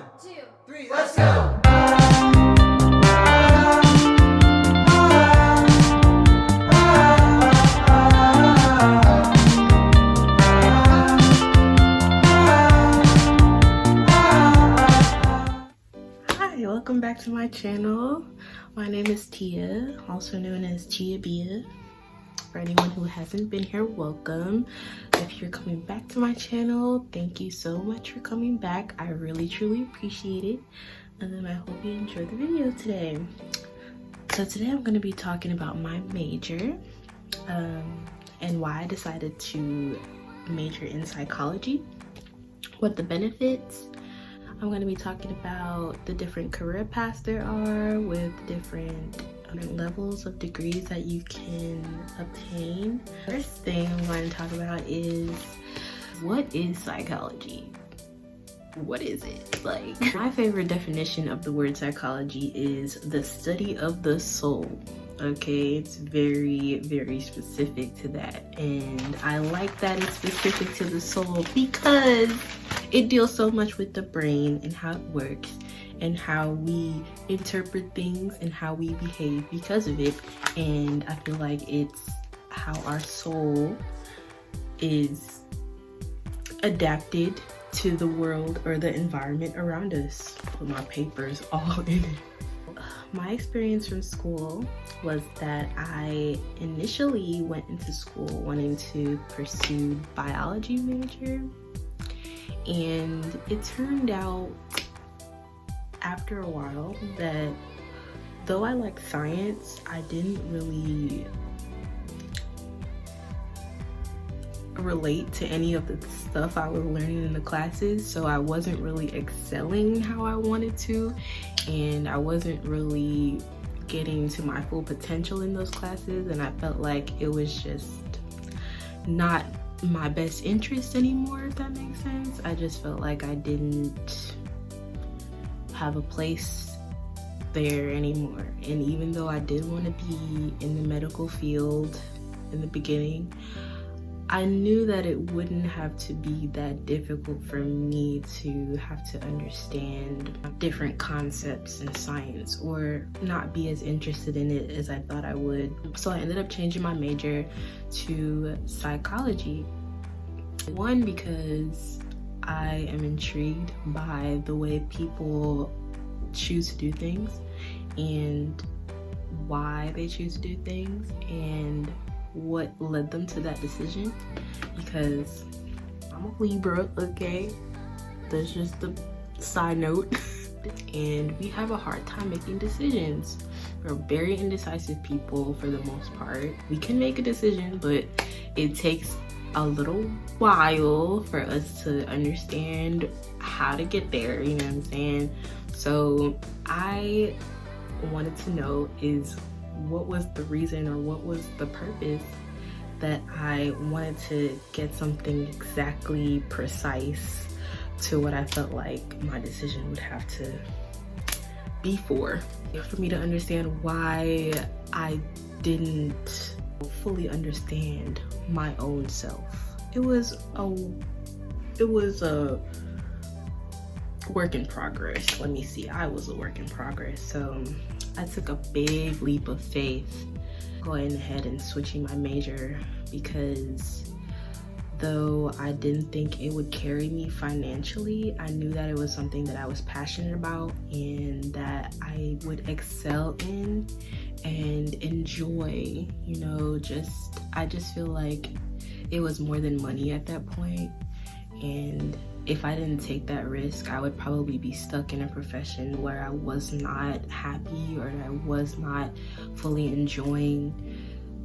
1, 2, 3, let's go! Hi, welcome back to my channel. My name is Tia, also known as Tia Bia. For anyone who hasn't been here, welcome. If you're coming back to my channel, thank you so much for coming back. I really truly appreciate it. And I hope you enjoyed the video today. So today I'm going to be talking about my major and why I decided to major in psychology, what the benefits. I'm going to be talking about the different career paths there are with different levels of degrees that you can obtain. First thing I'm going to talk about is, what is psychology? What is it? Like, my favorite definition of the word psychology is the study of the soul. Okay, it's very, very specific to that, and I like that it's specific to the soul because it deals so much with the brain and how it works and how we interpret things and how we behave because of it. And I feel like it's how our soul is adapted to the world or the environment around us. Put my papers all in it. My experience from school was that I initially went into school wanting to pursue biology major, and it turned out after a while that though I like science, I didn't really relate to any of the stuff I was learning in the classes, so I wasn't really excelling how I wanted to, and I wasn't really getting to my full potential in those classes, and I felt like it was just not my best interest anymore, if that makes sense. I just felt like I didn't have a place there anymore. And even though I did want to be in the medical field in the beginning, I knew that it wouldn't have to be that difficult for me to have to understand different concepts in science or not be as interested in it as I thought I would. So I ended up changing my major to psychology. One, because I am intrigued by the way people choose to do things and why they choose to do things and what led them to that decision, because I'm a Libra, okay? That's just a side note. And we have a hard time making decisions. We're very indecisive people for the most part. We can make a decision, but it takes a little while for us to understand how to get there, you know what I'm saying? So I wanted to know is what was the reason or what was the purpose that I wanted to get something exactly precise to what I felt like my decision would have to be for me to understand why I didn't fully understand my own self. It was a work in progress. Let me see, I was a work in progress. So I took a big leap of faith going ahead and switching my major, because though I didn't think it would carry me financially, I knew that it was something that I was passionate about and that I would excel in and enjoy, you know. I just feel like it was more than money at that point, and if I didn't take that risk, I would probably be stuck in a profession where I was not happy or I was not fully enjoying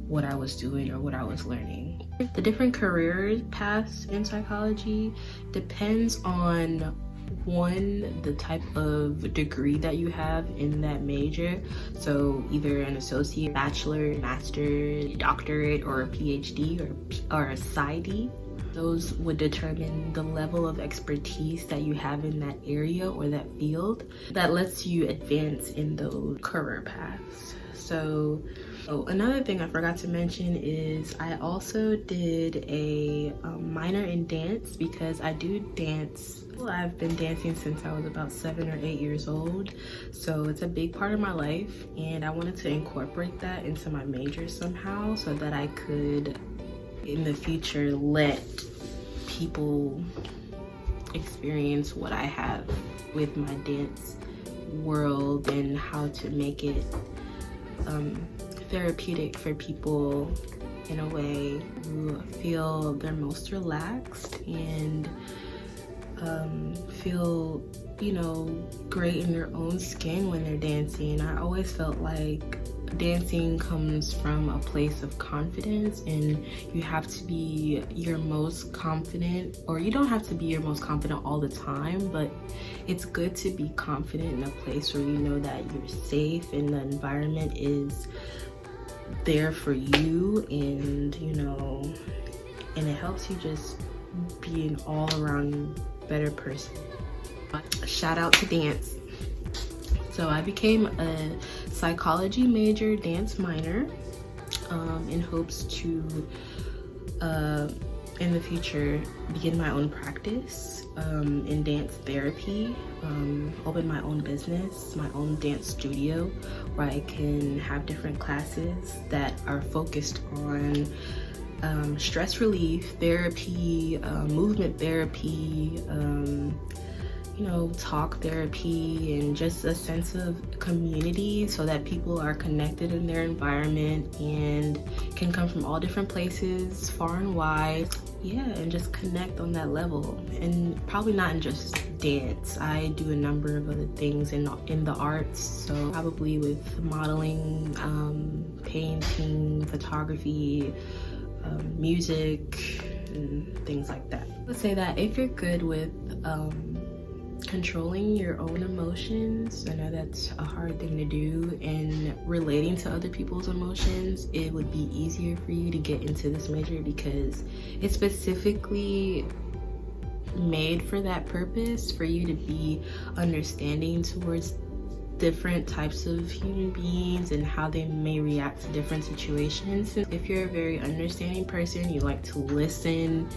what I was doing or what I was learning. The different career paths in psychology depends on, one, the type of degree that you have in that major. So either an associate, bachelor, master, doctorate, or a PhD or a PsyD. Those would determine the level of expertise that you have in that area or that field that lets you advance in those career paths. So another thing I forgot to mention is I also did a minor in dance, because I do dance Well, I've been dancing since I was about 7 or 8 years old, so it's a big part of my life, and I wanted to incorporate that into my major somehow so that I could in the future let people experience what I have with my dance world and how to make it therapeutic for people in a way who feel they're most relaxed and feel, you know, great in their own skin when they're dancing. I always felt like dancing comes from a place of confidence, and you have to be your most confident, or you don't have to be your most confident all the time, but it's good to be confident in a place where you know that you're safe and the environment is there for you, and you know, and it helps you just be an all-around better person. Shout out to dance. So I became a psychology major, dance minor, in hopes to in the future begin my own practice in dance therapy, open my own business, my own dance studio, where I can have different classes that are focused on stress relief therapy, movement therapy, you know, talk therapy, and just a sense of community so that people are connected in their environment and can come from all different places, far and wide. Yeah, and just connect on that level. And probably not in just dance. I do a number of other things in the arts, so probably with modeling, painting, photography, music, and things like that. I would say that if you're good with controlling your own emotions, I know that's a hard thing to do, and relating to other people's emotions, it would be easier for you to get into this major because it's specifically made for that purpose, for you to be understanding towards different types of human beings and how they may react to different situations. If you're a very understanding person, you like to listen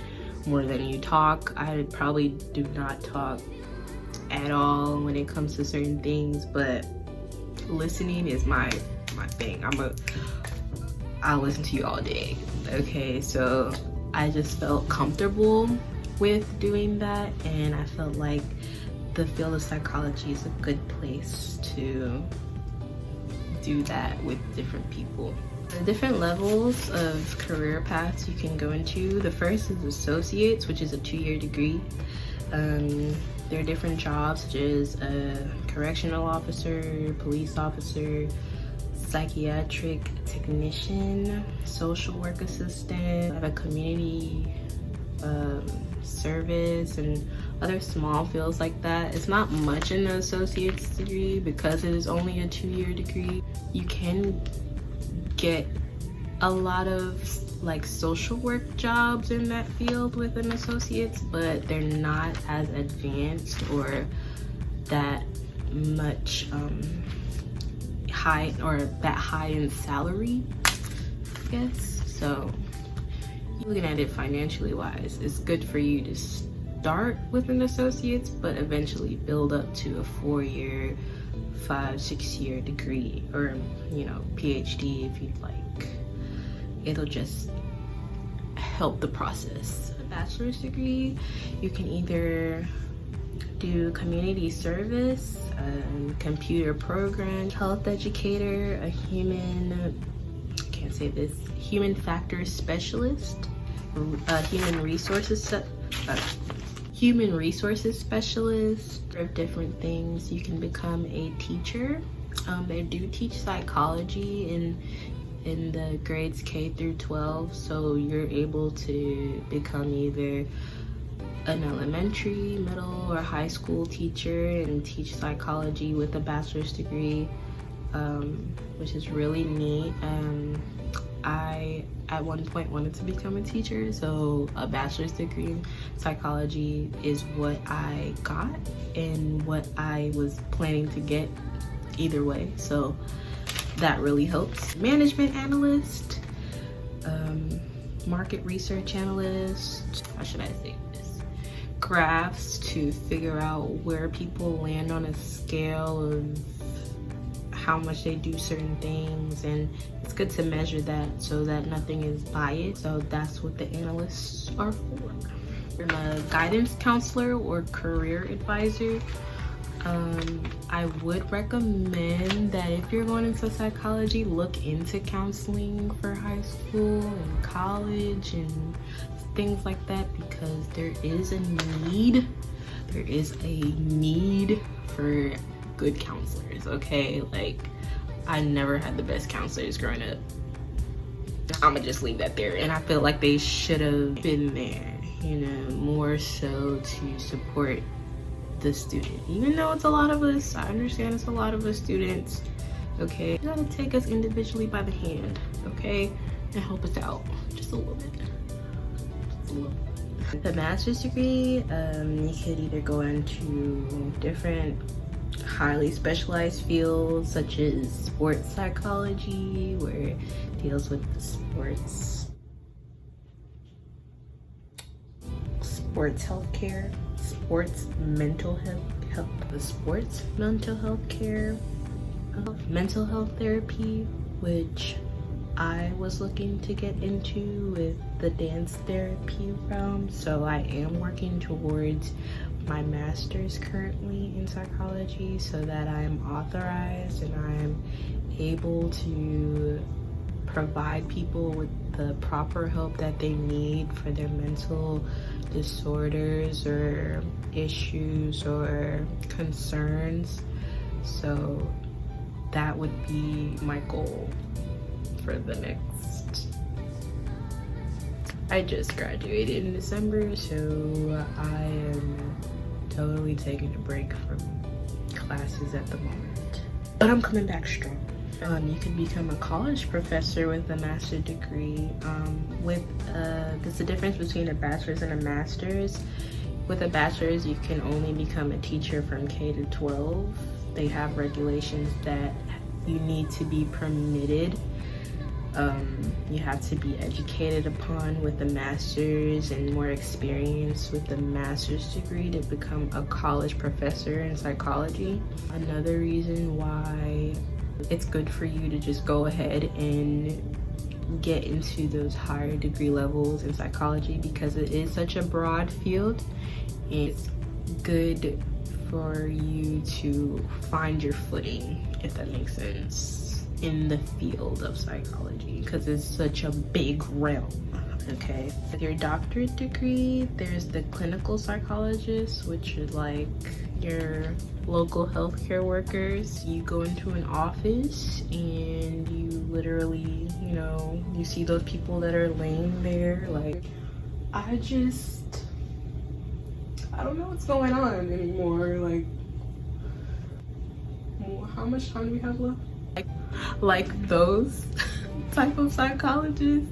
more than you talk. I probably do not talk at all when it comes to certain things, but listening is my thing. I'll listen to you all day. Okay, so I just felt comfortable with doing that, and I felt like the field of psychology is a good place to do that with different people. The different levels of career paths you can go into. The first is associates, which is a 2-year degree. There are different jobs such as a correctional officer, police officer, psychiatric technician, social work assistant. I have a community service and other small fields like that. It's not much in the associate's degree because it is only a 2-year degree. You can get a lot of like social work jobs in that field with an associate's, but they're not as advanced or that much high in salary, I guess. So looking at it financially wise, it's good for you to start with an associate's, but eventually build up to a 4-year, 5-6 year degree, or you know, PhD if you'd like. It'll just help the process. A bachelor's degree, you can either do community service, computer program, health educator, a human factors specialist, human resources specialist, or different things. You can become a teacher. They do teach psychology in the grades K through 12, so you're able to become either an elementary, middle, or high school teacher and teach psychology with a bachelor's degree, which is really neat. I at one point wanted to become a teacher, so a bachelor's degree in psychology is what I got and what I was planning to get either way, so that really helps. Management analyst, market research analyst, how should I say this? graphs to figure out where people land on a scale of how much they do certain things, and it's good to measure that so that nothing is biased. So that's what the analysts are for. I'm a guidance counselor or career advisor. I would recommend that if you're going into psychology, look into counseling for high school and college and things like that, because there is a need. There is a need for good counselors, okay? Like, I never had the best counselors growing up. I'ma just leave that there. And I feel like they should have been there, you know, more so to support the student. Even though it's a lot of us, I understand it's a lot of us students, okay? You gotta take us individually by the hand, okay? And help us out just a little bit. Just a little bit. The master's degree, you could either go into different highly specialized fields such as sports psychology, where it deals with the sports healthcare, sports mental health care, mental health therapy, which I was looking to get into with the dance therapy realm. So I am working towards my master's currently in psychology so that I'm authorized and I'm able to provide people with the proper help that they need for their mental disorders or issues or concerns. So that would be my goal for the next. I just graduated in December, so I am totally taking a break from classes at the moment. But I'm coming back strong. You can become a college professor with a master's degree. There's a difference between a bachelor's and a master's. With a bachelor's, you can only become a teacher from K to 12. They have regulations that you need to be permitted. You have to be educated upon with a master's and more experience with the master's degree to become a college professor in psychology. Another reason why it's good for you to just go ahead and get into those higher degree levels in psychology, because it is such a broad field. It's good for you to find your footing, if that makes sense, in the field of psychology, because it's such a big realm. Okay, with your doctorate degree, there's the clinical psychologists, which are like your local healthcare workers. You go into an office and you literally, you know, you see those people that are laying there. Like, I don't know what's going on anymore. Like, how much time do we have left? Like those type of psychologists.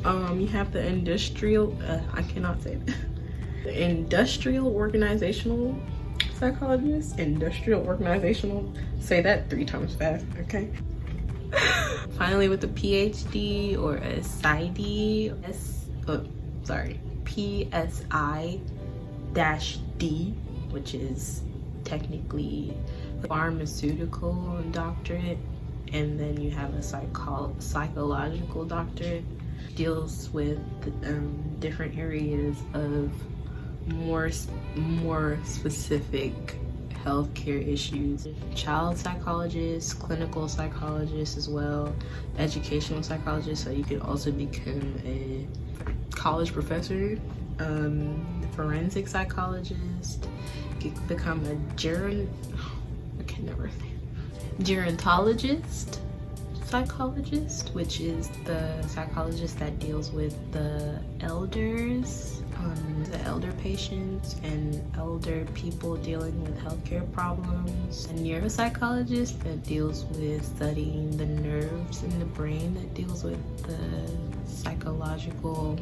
You have the industrial, I cannot say that. The industrial organizational psychologist. Industrial organizational. Say that 3 times fast, okay? Finally, with the PhD or a PSI-D, which is technically pharmaceutical doctorate, and then you have a psychological doctorate. Deals with different areas of more specific healthcare issues. Child psychologist, clinical psychologist as well, educational psychologist, so you can also become a college professor, forensic psychologist, you can become a gerontologist psychologist, which is the psychologist that deals with the elders, the elder patients and elder people dealing with healthcare problems. A neuropsychologist that deals with studying the nerves in the brain, that deals with the psychological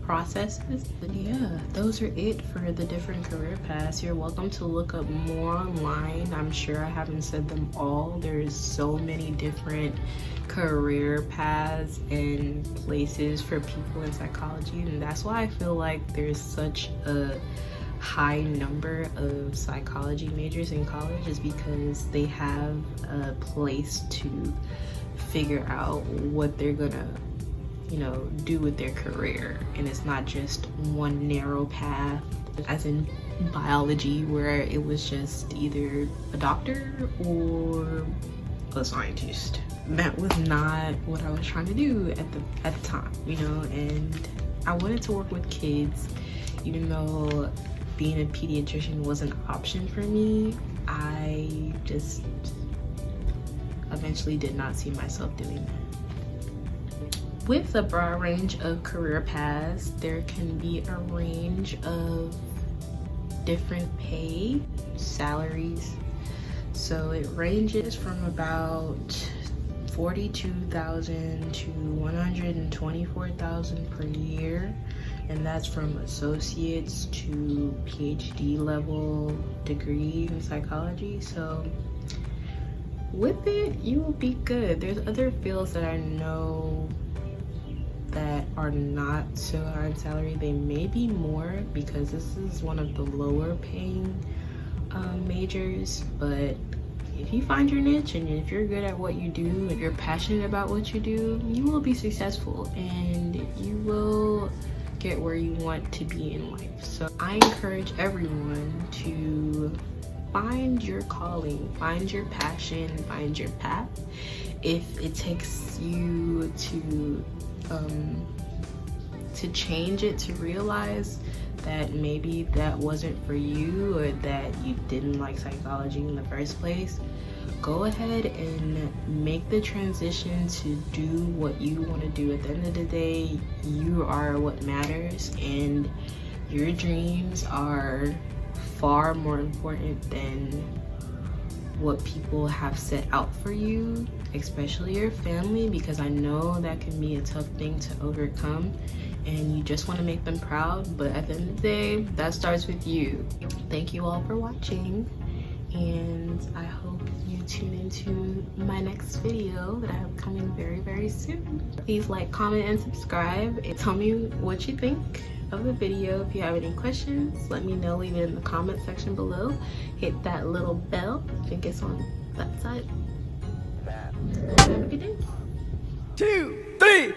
processes. But yeah, those are it for the different career paths. You're welcome to look up more online. I'm sure I haven't said them all. There's so many different career paths and places for people in psychology, and that's why I feel like there's such a high number of psychology majors in college is because they have a place to figure out what they're gonna, you know, do with their career, and it's not just one narrow path, as in biology, where it was just either a doctor or a scientist. That was not what I was trying to do at the time, you know, and I wanted to work with kids. Even though being a pediatrician was an option for me, I just eventually did not see myself doing that. With a broad range of career paths, there can be a range of different pay salaries. So it ranges from about $42,000 to $124,000 per year, and that's from associates to PhD level degree in psychology. So with it, you will be good. There's other fields that I know that are not so high in salary. They may be more because this is one of the lower paying majors, but if you find your niche and if you're good at what you do, if you're passionate about what you do, you will be successful and you will get where you want to be in life. So I encourage everyone to find your calling, find your passion, find your path. If it takes you to change it, to realize that maybe that wasn't for you, or that you didn't like psychology in the first place, go ahead and make the transition to do what you want to do. At the end of the day, you are what matters, and your dreams are far more important than what people have set out for you, especially your family, because I know that can be a tough thing to overcome, and you just want to make them proud. But at the end of the day, that starts with you. Thank you all for watching, and I hope you tune into my next video that I have coming very, very soon. Please like, comment, and subscribe, and tell me what you think of the video. If you have any questions, let me know. Leave it in the comment section below. Hit that little bell. I think it's on that side. Have a good day. 2, 3.